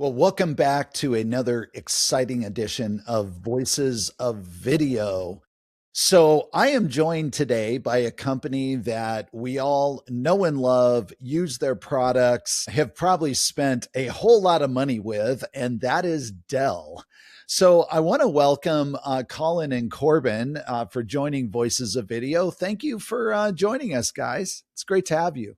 Well, welcome back to another exciting edition of Voices of Video. So, I am joined today by a company that we all know and love, use their products, have probably spent a whole lot of money with, and that is Dell. So, I want to welcome Colin and Corbin for joining Voices of Video. Thank you for joining us, guys. It's great to have you.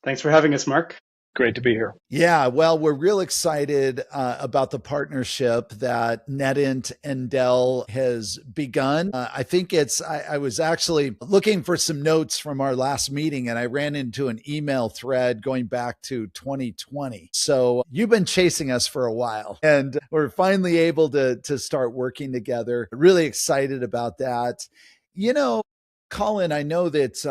Thanks for having us, Mark. Great to be here. Yeah, well, we're real excited about the partnership that NETINT and Dell has begun. I was actually looking for some notes from our last meeting and I ran into an email thread going back to 2020. So you've been chasing us for a while and we're finally able to start working together. Really excited about that. You know, Colin, I know that,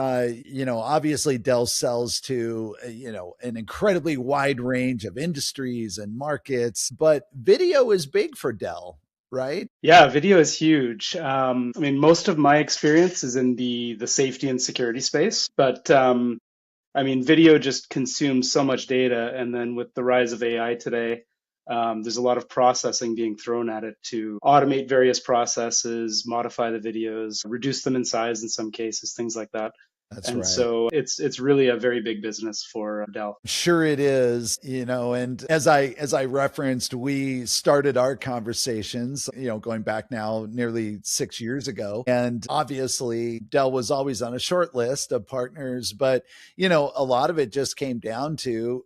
obviously Dell sells to, an incredibly wide range of industries and markets, but video is big for Dell, right? Yeah, video is huge. Most of my experience is in the safety and security space, but video just consumes so much data. And then with the rise of AI today, there's a lot of processing being thrown at it to automate various processes, modify the videos, reduce them in size in some cases, things like that. That's And right. so it's really a very big business for Dell. Sure it is, and as I referenced, we started our conversations, going back now nearly 6 years ago. And obviously Dell was always on a short list of partners, but a lot of it just came down to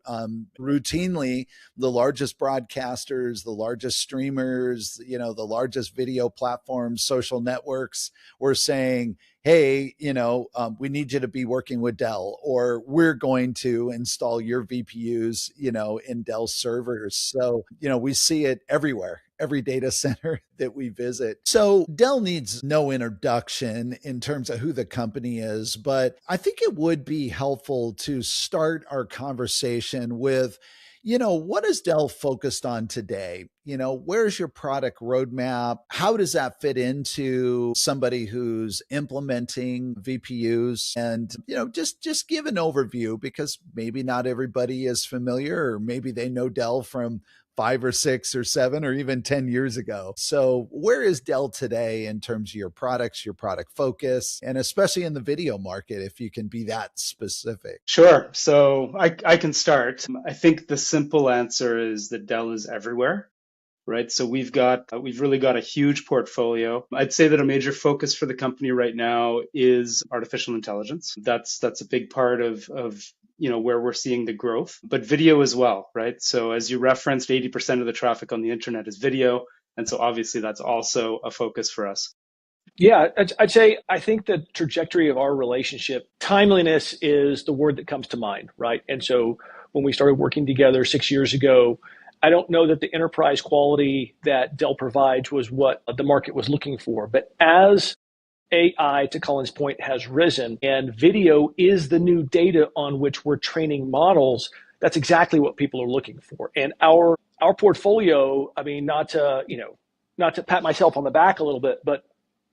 routinely the largest broadcasters, the largest streamers, the largest video platforms, social networks were saying, hey, we need you to be working with Dell, or we're going to install your VPUs, in Dell servers. So, we see it everywhere, every data center that we visit. So Dell needs no introduction in terms of who the company is, but I think it would be helpful to start our conversation with, what is Dell focused on today? Where's your product roadmap? How does that fit into somebody who's implementing VPUs? And, just give an overview because maybe not everybody is familiar, or maybe they know Dell from 5 or 6 or 7 or even 10 years ago. So where is Dell today in terms of your products, your product focus, and especially in the video market, if you can be that specific? Sure. So I can start. I think the simple answer is that Dell is everywhere, right? So we've really got a huge portfolio. I'd say that a major focus for the company right now is artificial intelligence. That's a big part of where we're seeing the growth, but video as well, right? So as you referenced, 80% of the traffic on the internet is video. And so obviously that's also a focus for us. Yeah, I'd say I think the trajectory of our relationship, timeliness is the word that comes to mind, right? And so when we started working together 6 years ago, I don't know that the enterprise quality that Dell provides was what the market was looking for. But as AI, to Colin's point, has risen and video is the new data on which we're training models, that's exactly what people are looking for. And our portfolio, not to pat myself on the back a little bit, but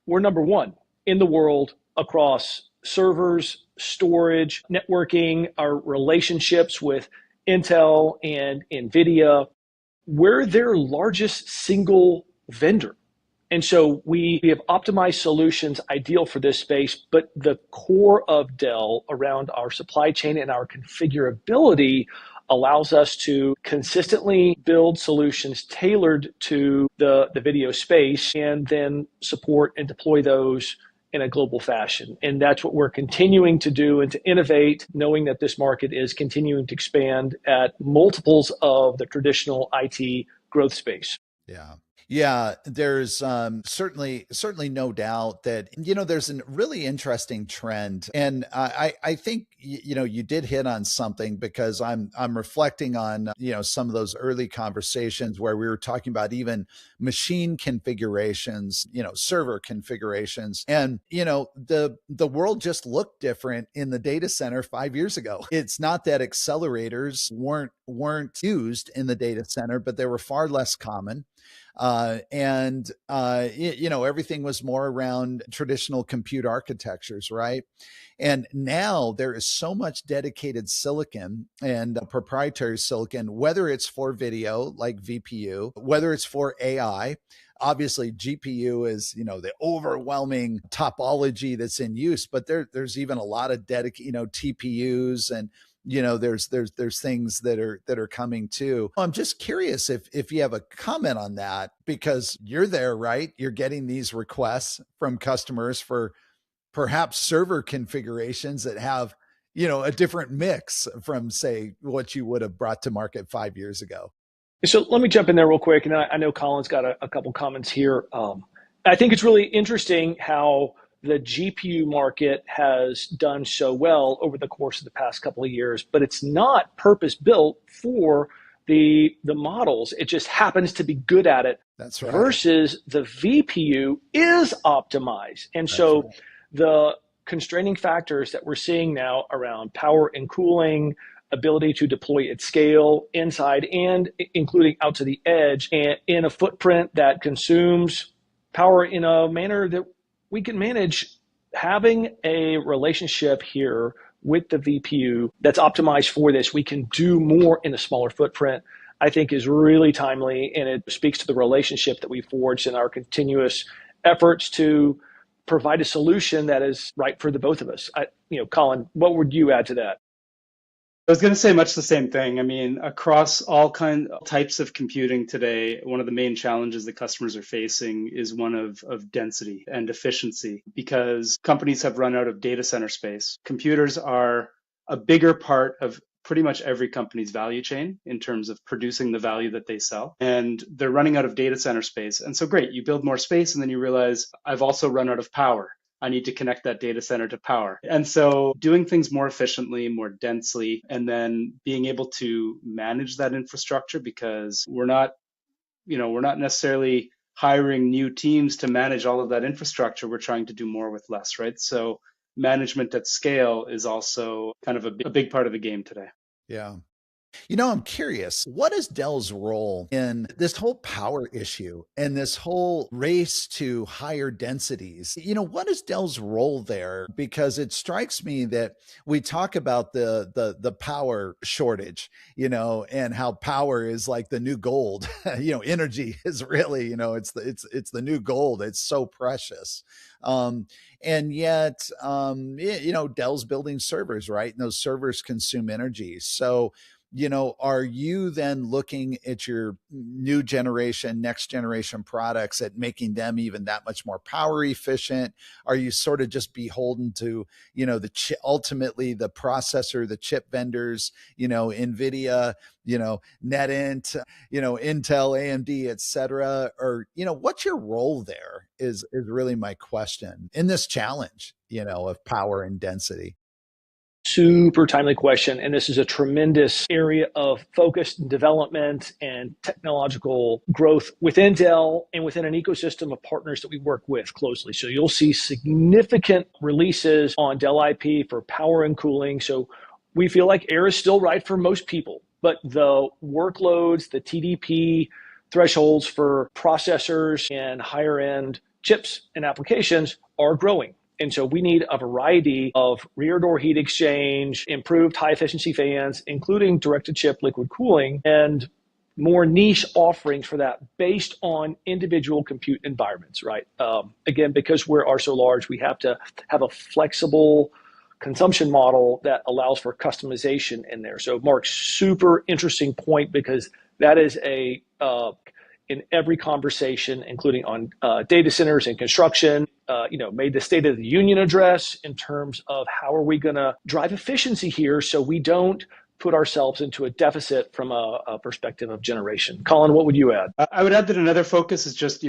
we're number one in the world across servers, storage, networking, our relationships with Intel and NVIDIA. We're their largest single vendor. And so we have optimized solutions ideal for this space, but the core of Dell around our supply chain and our configurability allows us to consistently build solutions tailored to the video space and then support and deploy those in a global fashion. And that's what we're continuing to do and to innovate, knowing that this market is continuing to expand at multiples of the traditional IT growth space. Yeah. Yeah, there's certainly no doubt that, there's a really interesting trend. And I think, you did hit on something because I'm reflecting on, some of those early conversations where we were talking about even machine configurations, server configurations. And, the world just looked different in the data center 5 years ago. It's not that accelerators weren't used in the data center, but they were far less common. Everything was more around traditional compute architectures, right? And now there is so much dedicated silicon and proprietary silicon, whether it's for video like VPU, whether it's for AI. Obviously, GPU is, the overwhelming topology that's in use, but there's even a lot of dedicated, TPUs, and there's things that are coming too. I'm just curious if you have a comment on that, because you're there, right? You're getting these requests from customers for perhaps server configurations that have, a different mix from, say, what you would have brought to market 5 years ago. So let me jump in there real quick, and I know Colin's got a couple comments here. I think it's really interesting how the GPU market has done so well over the course of the past couple of years, but it's not purpose built for the models. It just happens to be good at it. That's right. Versus the VPU is optimized. And so the constraining factors that we're seeing now around power and cooling, ability to deploy at scale inside and including out to the edge, and in a footprint that consumes power in a manner that we can manage, having a relationship here with the VPU that's optimized for this, we can do more in a smaller footprint, I think is really timely, and it speaks to the relationship that we forged in our continuous efforts to provide a solution that is right for the both of us. Colin, what would you add to that? I was going to say much the same thing. I mean, across all types of computing today, one of the main challenges that customers are facing is one of density and efficiency, because companies have run out of data center space. Computers are a bigger part of pretty much every company's value chain in terms of producing the value that they sell. And they're running out of data center space. And so great, you build more space and then you realize I've also run out of power. I need to connect that data center to power. And so doing things more efficiently, more densely, and then being able to manage that infrastructure, because we're not necessarily hiring new teams to manage all of that infrastructure. We're trying to do more with less, right? So management at scale is also kind of a big part of the game today. Yeah. I'm curious, what is Dell's role in this whole power issue and this whole race to higher densities? What is Dell's role there? Because it strikes me that we talk about the power shortage, and how power is like the new gold. Energy is really, it's the new gold. It's so precious. And yet, Dell's building servers, right? And those servers consume energy. So, are you then looking at your new generation, next generation products at making them even that much more power efficient? Are you sort of just beholden to, ultimately the processor, the chip vendors, NVIDIA, NETINT, Intel, AMD, et cetera? Or, what's your role there is really my question in this challenge, of power and density. Super timely question. And this is a tremendous area of focus and development and technological growth within Dell and within an ecosystem of partners that we work with closely. So you'll see significant releases on Dell IP for power and cooling. So we feel like air is still right for most people, but the workloads, the TDP thresholds for processors and higher end chips and applications are growing. And so we need a variety of rear door heat exchange, improved high efficiency fans, including directed chip liquid cooling, and more niche offerings for that based on individual compute environments, right? Again, because we are so large, we have to have a flexible consumption model that allows for customization in there. So Mark, super interesting point, because that is in every conversation, including on data centers and construction, made the State of the Union address in terms of how are we going to drive efficiency here so we don't put ourselves into a deficit from a perspective of generation. Colin, what would you add? I would add that another focus is just,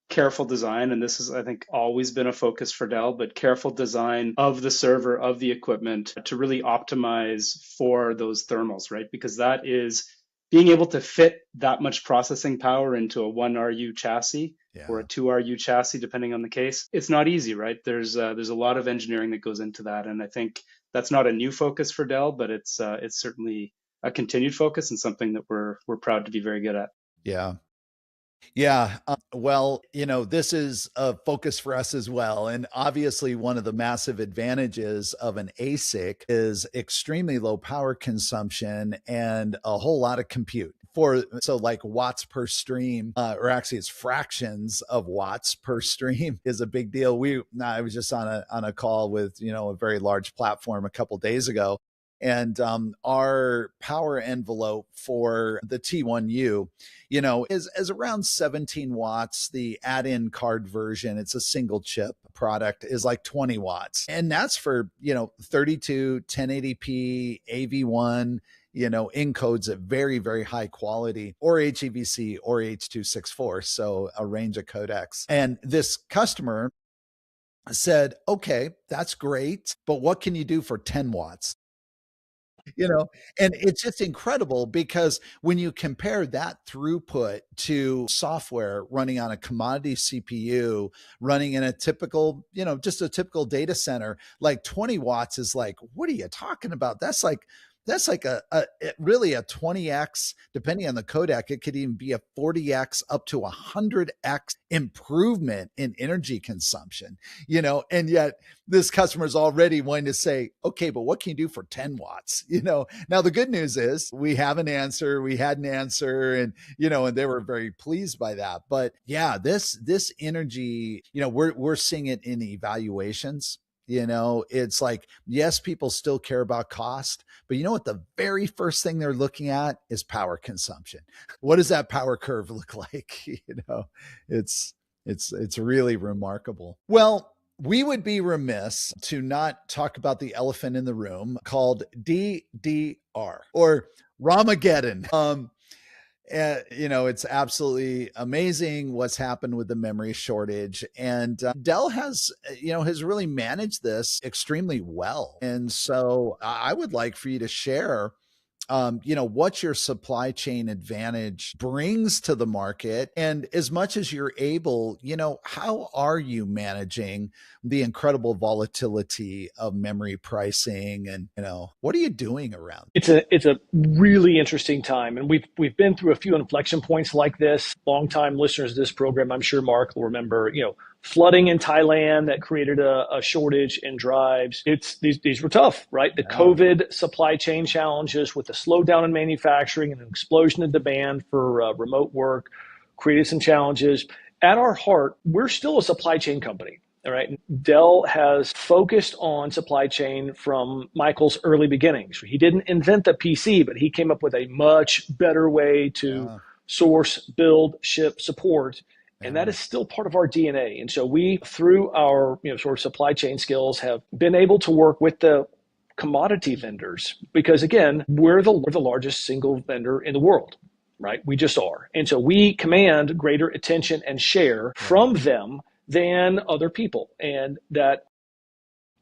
careful design. And this is, I think, always been a focus for Dell, but careful design of the server, of the equipment to really optimize for those thermals, right? Because that is being able to fit that much processing power into a 1 RU chassis or a 2 RU chassis, depending on the case. It's not easy, right? There's a lot of engineering that goes into that. And I think that's not a new focus for Dell, but it's certainly a continued focus and something that we're proud to be very good at. Yeah. Yeah. Well, this is a focus for us as well. And obviously, one of the massive advantages of an ASIC is extremely low power consumption and a whole lot of compute. So like watts per stream, or actually it's fractions of watts per stream is a big deal. I was just on a call with, a very large platform a couple days ago. And our power envelope for the T1U, is around 17 watts. The add-in card version, it's a single chip product, is like 20 watts. And that's for, 32, 1080p, AV1, encodes at very, very high quality, or HEVC or H.264. So a range of codecs. And this customer said, okay, that's great, but what can you do for 10 watts? And it's just incredible because when you compare that throughput to software running on a commodity CPU, running in a typical, just a typical data center, like 20 watts is like, what are you talking about? That's like really a 20x, depending on the codec. It could even be a 40x up to 100x improvement in energy consumption, and yet this customer is already wanting to say, okay, but what can you do for 10 watts? Now the good news is we have an answer, we had an answer, and, and they were very pleased by that. But yeah, this energy, we're seeing it in evaluations. It's like, yes, people still care about cost, but you know what? The very first thing they're looking at is power consumption. What does that power curve look like? It's it's really remarkable. Well, we would be remiss to not talk about the elephant in the room called DDR, or Ramageddon. It's absolutely amazing what's happened with the memory shortage. And Dell has really managed this extremely well. And so I would like for you to share, what your supply chain advantage brings to the market. And as much as you're able, how are you managing the incredible volatility of memory pricing? And, what are you doing around? It's a really interesting time. And we've been through a few inflection points like this. Longtime listeners to this program, I'm sure Mark will remember, flooding in Thailand that created a shortage in drives. These were tough, right? The COVID supply chain challenges with the slowdown in manufacturing and an explosion in demand for remote work created some challenges. At our heart, we're still a supply chain company. All right. Dell has focused on supply chain from Michael's early beginnings. He didn't invent the PC, but he came up with a much better way to source, build, ship, support. And that is still part of our DNA. And so we, through our sort of supply chain skills, have been able to work with the commodity vendors because, again, we're the largest single vendor in the world, right? We just are. And so we command greater attention and share from them than other people. And that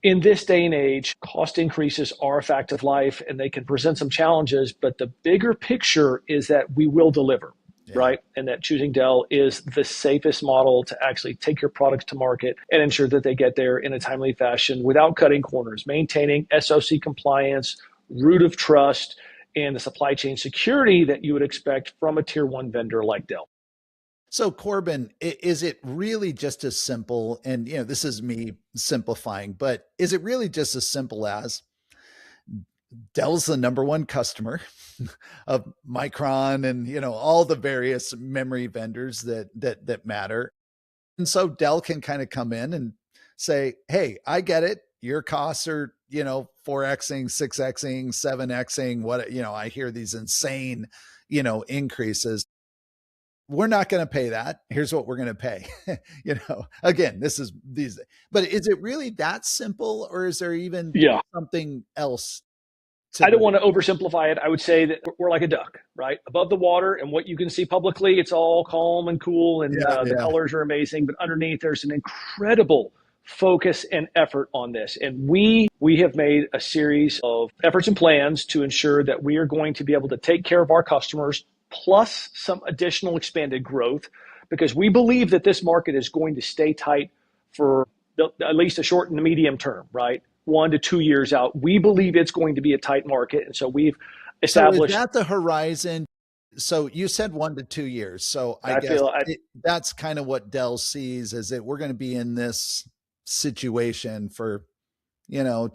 in this day and age, cost increases are a fact of life and they can present some challenges, but the bigger picture is that we will deliver. Right. And that choosing Dell is the safest model to actually take your products to market and ensure that they get there in a timely fashion without cutting corners, maintaining SOC compliance, root of trust, and the supply chain security that you would expect from a tier one vendor like Dell. So Corbin, is it really just as simple? And, this is me simplifying, but is it really just as simple as Dell's the number one customer of Micron and, all the various memory vendors that matter. And so Dell can kind of come in and say, hey, I get it. Your costs are, 4xing, 6xing, 7xing, I hear these insane, increases. We're not going to pay that. Here's what we're going to pay. Again, but is it really that simple, or is there even something else? I don't want to oversimplify it. I would say that we're like a duck, right? Above the water, and what you can see publicly, it's all calm and cool, and the colors are amazing. But underneath, there's an incredible focus and effort on this. And we have made a series of efforts and plans to ensure that we are going to be able to take care of our customers, plus some additional expanded growth, because we believe that this market is going to stay tight for at least a short and the medium term, right? 1 to 2 years out. We believe it's going to be a tight market. And so we've established. So is that the horizon? So you said 1 to 2 years. So I I guess feel that's kind of what Dell sees, is that we're going to be in this situation for, 12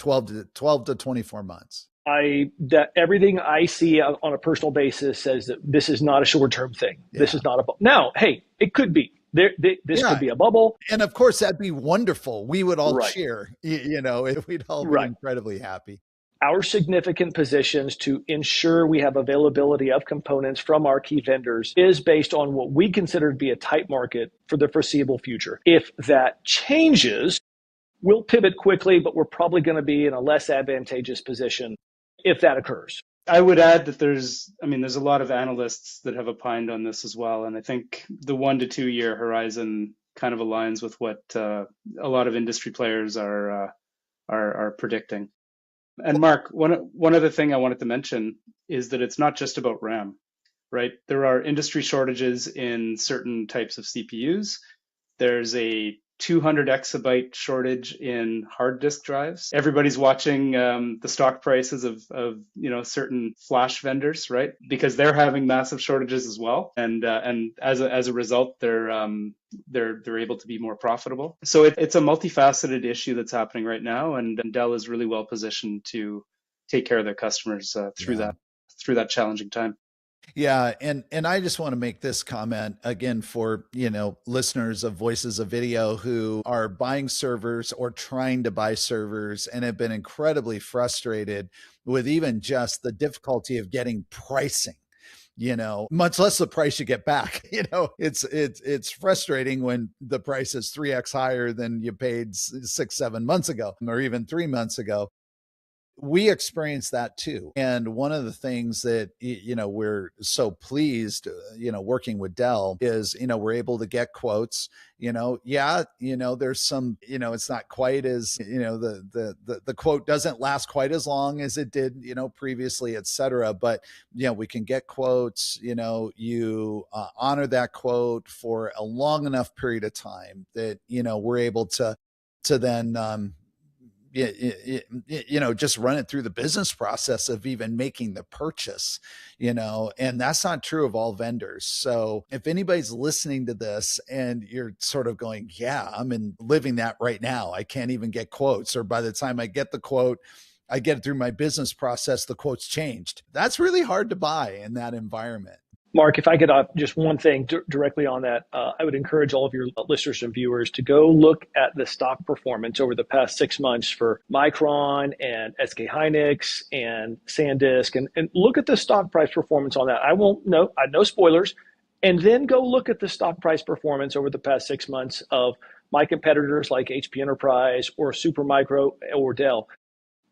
to 24 months. that everything I see on a personal basis says that this is not a short term thing. This Yeah. is not a now. Hey, it could be this Yeah. could be a bubble. And of course, that'd be wonderful. We would all Right. cheer, we'd all be Right. incredibly happy. Our significant positions to ensure we have availability of components from our key vendors is based on what we consider to be a tight market for the foreseeable future. If that changes, we'll pivot quickly, but we're probably going to be in a less advantageous position if that occurs. I would add that there's a lot of analysts that have opined on this as well. And I think the 1 to 2 year horizon kind of aligns with what a lot of industry players are predicting. And Mark, one other thing I wanted to mention is that it's not just about RAM, right? There are industry shortages in certain types of CPUs. There's a 200 exabyte shortage in hard disk drives. Everybody's watching the stock prices of certain flash vendors, right? Because they're having massive shortages as well, and as a result, they're able to be more profitable. So it's a multifaceted issue that's happening right now, and Dell is really well positioned to take care of their customers through that challenging time. Yeah, and I just want to make this comment again for, listeners of Voices of Video who are buying servers or trying to buy servers and have been incredibly frustrated with even just the difficulty of getting pricing, much less the price you get back. It's frustrating when the price is 3x higher than you paid 6-7 months ago, or even 3 months ago. We experienced that too. And one of the things that, we're so pleased, working with Dell is, we're able to get quotes, there's some, it's not quite as, the quote doesn't last quite as long as it did, previously, et cetera. But, we can get quotes, you honor that quote for a long enough period of time that, we're able to then, just run it through the business process of even making the purchase, and that's not true of all vendors. So if anybody's listening to this and you're sort of going, yeah, I'm living that right now, I can't even get quotes, or by the time I get the quote, I get it through my business process, the quote's changed. That's really hard to buy in that environment. Mark, if I could just one thing directly on that, I would encourage all of your listeners and viewers to go look at the stock performance over the past 6 months for Micron and SK Hynix and SanDisk, and look at the stock price performance on that. I no spoilers. And then go look at the stock price performance over the past 6 months of my competitors like HP Enterprise or Supermicro or Dell.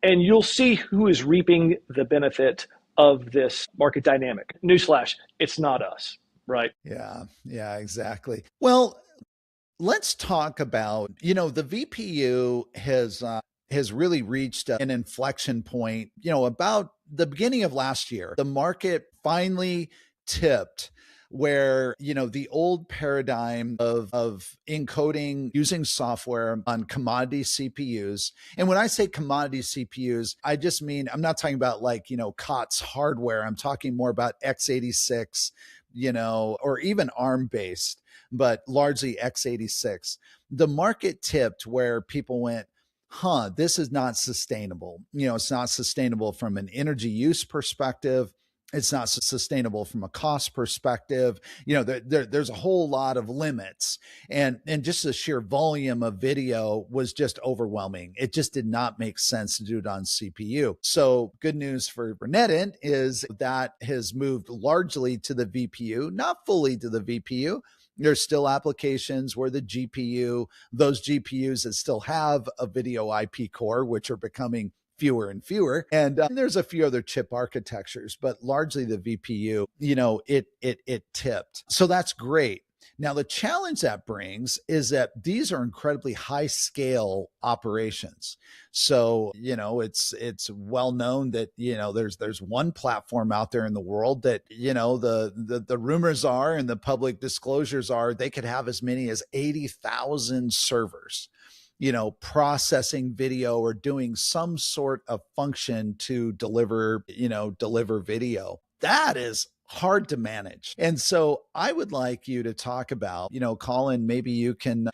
And you'll see who is reaping the benefit of this market dynamic. Newsflash, it's not us, right? Yeah, exactly. Well, let's talk about, the VPU has really reached an inflection point, about the beginning of last year. The market finally tipped where, the old paradigm of encoding using software on commodity CPUs. And when I say commodity CPUs, I just mean, I'm not talking about like, COTS hardware. I'm talking more about x86, or even ARM based, but largely x86. The market tipped where people went, this is not sustainable. It's not sustainable from an energy use perspective. It's not sustainable from a cost perspective. There's a whole lot of limits, and just the sheer volume of video was just overwhelming. It just did not make sense to do it on CPU. So good news for NETINT is that has moved largely to the VPU, not fully to the VPU. There's still applications where those GPUs that still have a video IP core, which are becoming fewer and fewer. And there's a few other chip architectures, but largely the VPU, it tipped. So that's great. Now, the challenge that brings is that these are incredibly high scale operations. So, it's well known that, there's one platform out there in the world that, the rumors are and the public disclosures are they could have as many as 80,000 servers, processing video or doing some sort of function to deliver video. That is hard to manage. And so I would like you to talk about, Colin, maybe you can,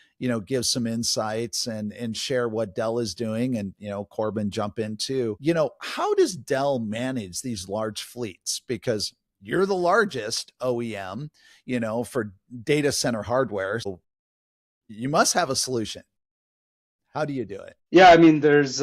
give some insights and share what Dell is doing, and, Corbin, jump in too. How does Dell manage these large fleets? Because you're the largest OEM, for data center hardware. So you must have a solution. How do you do it? Yeah, I mean, there's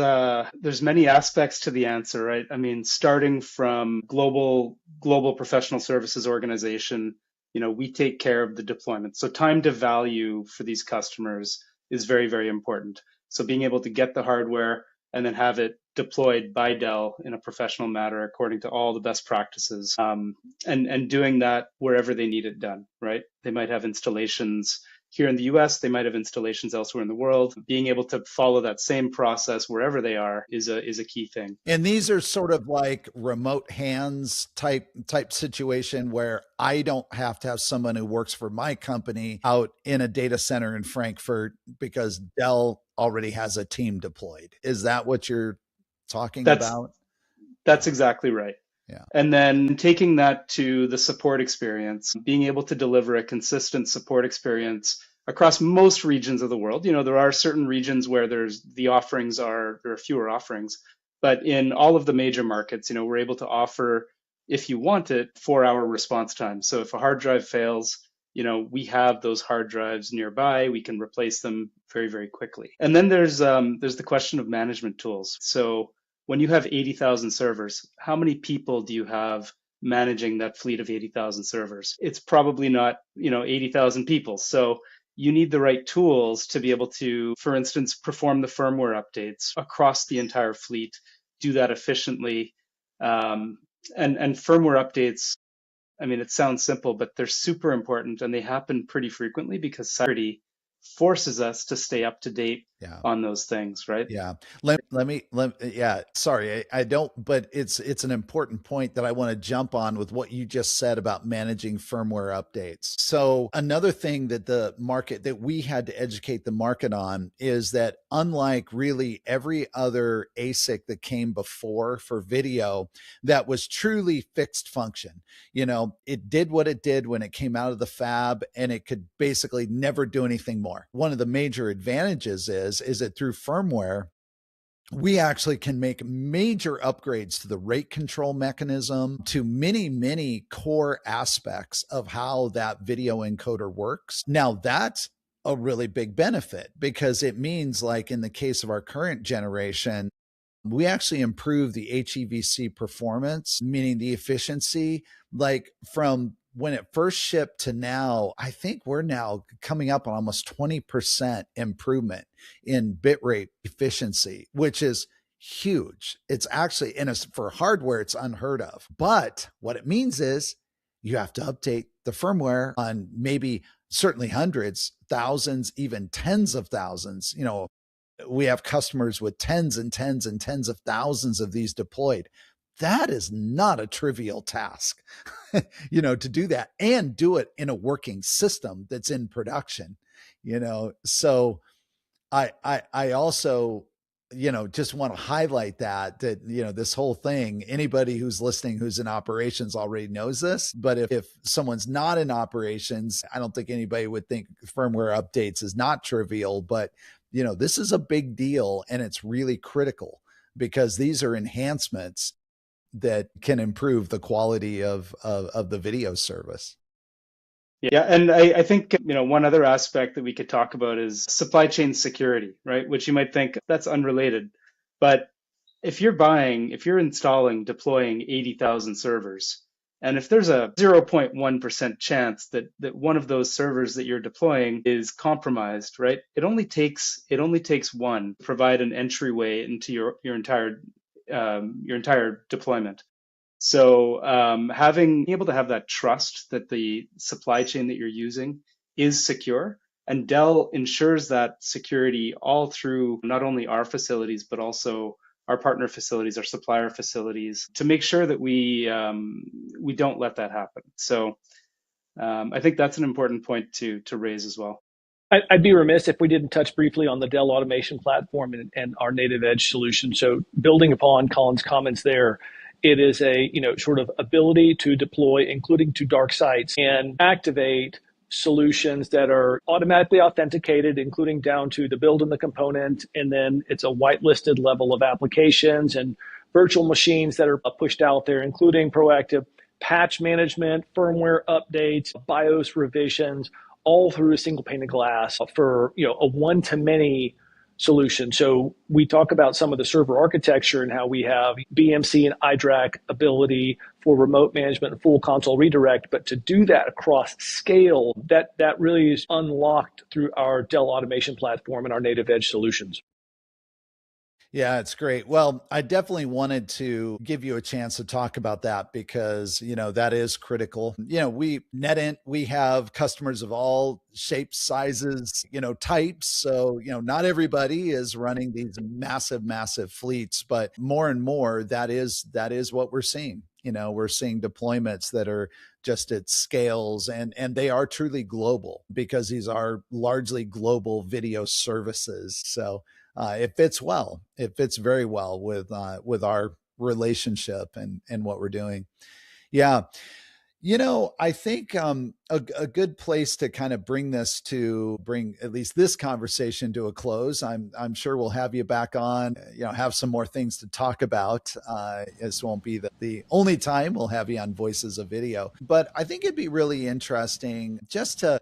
many aspects to the answer, right? I mean, starting from global professional services organization, we take care of the deployment. So time to value for these customers is very, very important. So being able to get the hardware and then have it deployed by Dell in a professional manner according to all the best practices, and doing that wherever they need it done, right? They might have installations here in the US, they might have installations elsewhere in the world. Being able to follow that same process wherever they are is a key thing. And these are sort of like remote hands type situation where I don't have to have someone who works for my company out in a data center in Frankfurt because Dell already has a team deployed. Is that what you're talking about? That's exactly right. Yeah. And then taking that to the support experience, being able to deliver a consistent support experience across most regions of the world. There are certain regions where there are fewer offerings, but in all of the major markets, we're able to offer, if you want it, 4-hour response time. So if a hard drive fails, we have those hard drives nearby. We can replace them very, very quickly. And then there's the question of management tools. So when you have 80,000 servers, how many people do you have managing that fleet of 80,000 servers? It's probably not, 80,000 people. So you need the right tools to be able to, for instance, perform the firmware updates across the entire fleet, do that efficiently. And firmware updates, I mean, it sounds simple, but they're super important and they happen pretty frequently because security forces us to stay up to date on those things, right? Yeah. Sorry, I don't, but it's an important point that I want to jump on with what you just said about managing firmware updates. So another thing that we had to educate the market on is that unlike really every other ASIC that came before for video that was truly fixed function, it did what it did when it came out of the fab and it could basically never do anything more. One of the major advantages is that through firmware, we actually can make major upgrades to the rate control mechanism, to many, many core aspects of how that video encoder works. Now, that's a really big benefit because it means, like in the case of our current generation, we actually improve the HEVC performance, meaning the efficiency, like from when it first shipped to now. I think we're now coming up on almost 20% improvement in bitrate efficiency, which is huge. It's actually, for hardware, it's unheard of. But what it means is you have to update the firmware on maybe certainly hundreds, thousands, even tens of thousands. We have customers with tens and tens and tens of thousands of these deployed. That is not a trivial task, to do that and do it in a working system that's in production, So I also, just want to highlight that, this whole thing, anybody who's listening, who's in operations already knows this, but if someone's not in operations, I don't think anybody would think firmware updates is not trivial, but this is a big deal and it's really critical because these are enhancements that can improve the quality of the video service. Yeah, and I think one other aspect that we could talk about is supply chain security, right? Which you might think that's unrelated, but if you're installing, deploying 80,000 servers, and if there's a 0.1% chance that one of those servers that you're deploying is compromised, right? It only takes one to provide an entryway into your entire deployment. So being able to have that trust that the supply chain that you're using is secure, and Dell ensures that security all through not only our facilities but also our partner facilities, our supplier facilities, to make sure that we don't let that happen. So I think that's an important point to raise as well. I'd be remiss if we didn't touch briefly on the Dell automation platform and our native edge solution. So building upon Colin's comments there, It is a, sort of ability to deploy, including to dark sites, and activate solutions that are automatically authenticated, including down to the build and the component. And then it's a whitelisted level of applications and virtual machines that are pushed out there, including proactive patch management, firmware updates, BIOS revisions, all through a single pane of glass for, a one-to-many solution. So we talk about some of the server architecture and how we have BMC and iDRAC ability for remote management and full console redirect. But to do that across scale, that really is unlocked through our Dell automation platform and our native edge solutions. Yeah, it's great. Well, I definitely wanted to give you a chance to talk about that because, that is critical. NETINT, we have customers of all shapes, sizes, types. So, not everybody is running these massive, massive fleets, but more and more that is what we're seeing. We're seeing deployments that are just at scales and they are truly global because these are largely global video services. So, it fits well. It fits very well with our relationship and what we're doing. Yeah. I think a good place to kind of bring at least this conversation to a close. I'm sure we'll have you back on, have some more things to talk about. This won't be the only time we'll have you on Voices of Video, but I think it'd be really interesting just to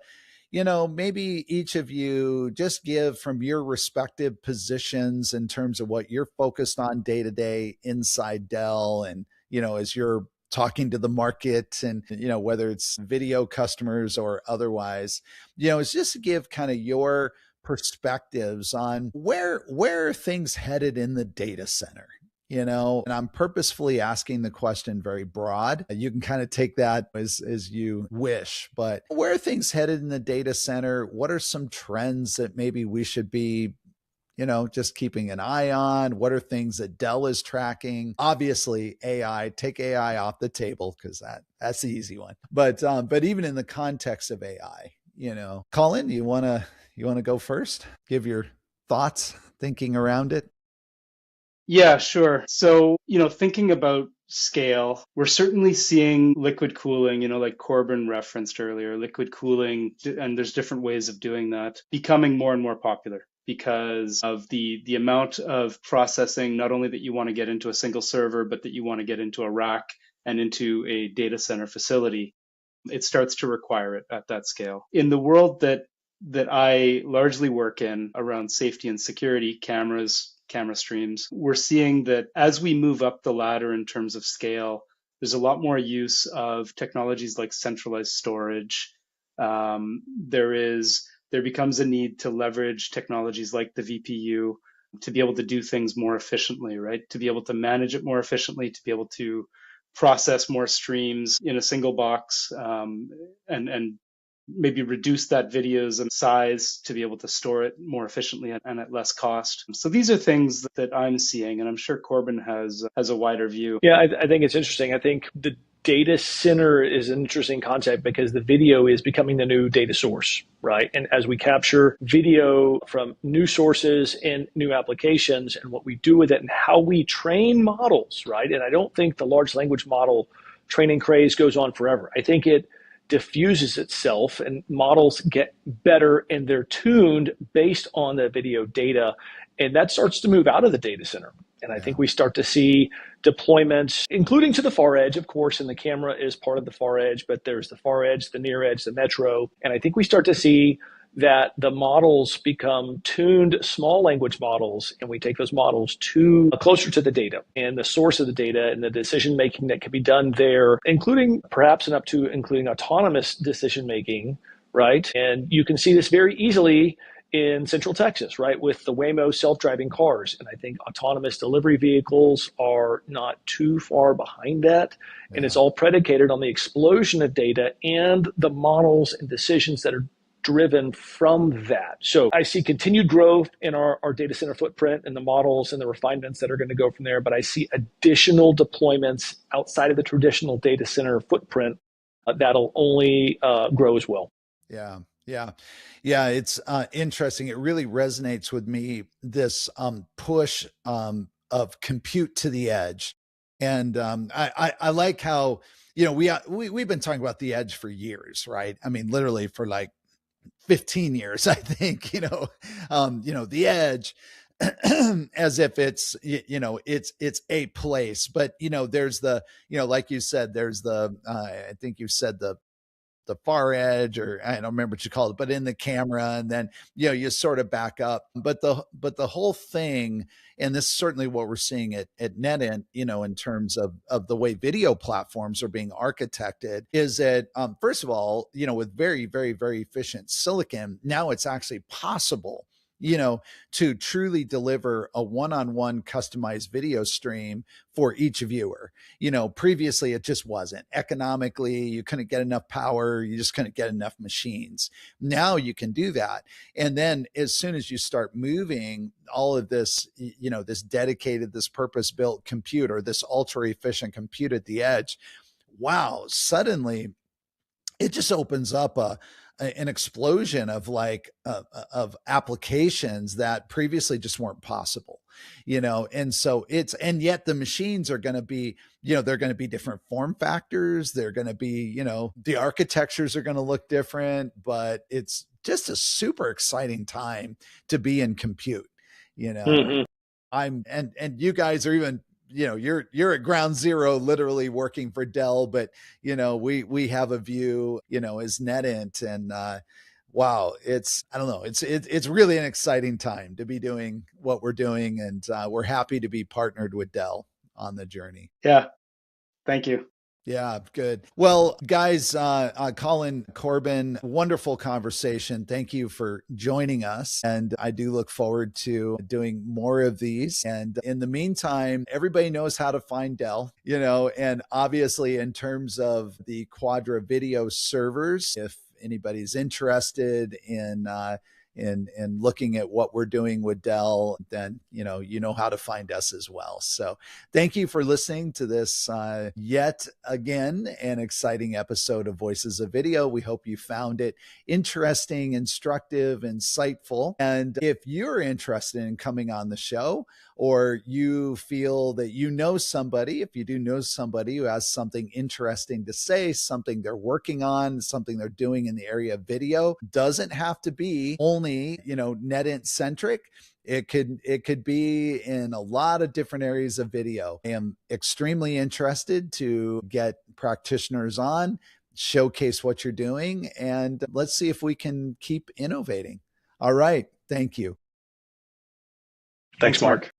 maybe each of you just give from your respective positions in terms of what you're focused on day to day inside Dell. And, as you're talking to the market and, whether it's video customers or otherwise, it's just to give kind of your perspectives on where are things headed in the data center. And I'm purposefully asking the question very broad. You can kind of take that as you wish, but where are things headed in the data center? What are some trends that maybe we should be, just keeping an eye on? What are things that Dell is tracking? Obviously, AI, take AI off the table because that's the easy one. But even in the context of AI, Colin, you want to go first? Give your thoughts, thinking around it. Yeah, sure. So, thinking about scale, we're certainly seeing liquid cooling, like Corbin referenced earlier, liquid cooling, and there's different ways of doing that, becoming more and more popular because of the amount of processing, not only that you want to get into a single server, but that you want to get into a rack and into a data center facility. It starts to require it at that scale. In the world that I largely work in around safety and security, camera streams, we're seeing that as we move up the ladder in terms of scale, there's a lot more use of technologies like centralized storage. There becomes a need to leverage technologies like the VPU to be able to do things more efficiently, right? To be able to manage it more efficiently, to be able to process more streams in a single box, and maybe reduce that video's size to be able to store it more efficiently and at less cost. So these are things that I'm seeing, and I'm sure Corbin has a wider view. Yeah, I think it's interesting. I think the data center is an interesting concept because the video is becoming the new data source, right? And as we capture video from new sources and new applications and what we do with it and how we train models, right? And I don't think the large language model training craze goes on forever. I think it diffuses itself and models get better and they're tuned based on the video data. And that starts to move out of the data center. And I think we start to see deployments, including to the far edge, of course, and the camera is part of the far edge, but there's the far edge, the near edge, the metro. And I think we start to see that the models become tuned small language models, and we take those models to closer to the data and the source of the data and the decision making that can be done there, including perhaps and up to including autonomous decision making, right? And you can see this very easily in Central Texas, right, with the Waymo self-driving cars. And I think autonomous delivery vehicles are not too far behind that. And it's all predicated on the explosion of data and the models and decisions that are driven from that. So I see continued growth in our data center footprint and the models and the refinements that are going to go from there. But I see additional deployments outside of the traditional data center footprint that'll only grow as well. Yeah. Yeah. It's interesting. It really resonates with me, this push of compute to the edge. And I like how, we've been talking about the edge for years, right? I mean, literally for like 15 years, I think, the edge as if it's, it's a place, but, there's the, like you said, there's the, I think you said the far edge, or I don't remember what you called it, but in the camera, and then you sort of back up. But the whole thing, and this is certainly what we're seeing at NetInt, in terms of the way video platforms are being architected, is that first of all, with very, very, very efficient silicon, now it's actually possible to truly deliver a one-on-one customized video stream for each viewer. Previously it just wasn't. Economically, you couldn't get enough power, you just couldn't get enough machines. Now you can do that. And then as soon as you start moving all of this, this dedicated, this purpose-built compute, or this ultra efficient compute at the edge, wow, suddenly it just opens up an explosion of of applications that previously just weren't possible, and so and yet the machines are going to be, they're going to be different form factors, they're going to be, the architectures are going to look different, but it's just a super exciting time to be in compute. Mm-hmm. And you guys are even, you're at ground zero, literally working for Dell, but we have a view, as NetInt, and wow, I don't know, it's really an exciting time to be doing what we're doing, and we're happy to be partnered with Dell on the journey. Yeah, thank you. Yeah, good. Well, guys, Colin, Corbin, wonderful conversation. Thank you for joining us. And I do look forward to doing more of these. And in the meantime, everybody knows how to find Dell, and obviously in terms of the Quadra video servers, if anybody's interested in looking at what we're doing with Dell, then you know how to find us as well. So thank you for listening to this yet again an exciting episode of Voices of Video. We hope you found it interesting, instructive, insightful. And if you're interested in coming on the show, or you feel that somebody, if you do know somebody who has something interesting to say, something they're working on, something they're doing in the area of video, doesn't have to be only, NetInt centric. It could be in a lot of different areas of video. I am extremely interested to get practitioners on, showcase what you're doing, and let's see if we can keep innovating. All right. Thank you. Thanks, Mark.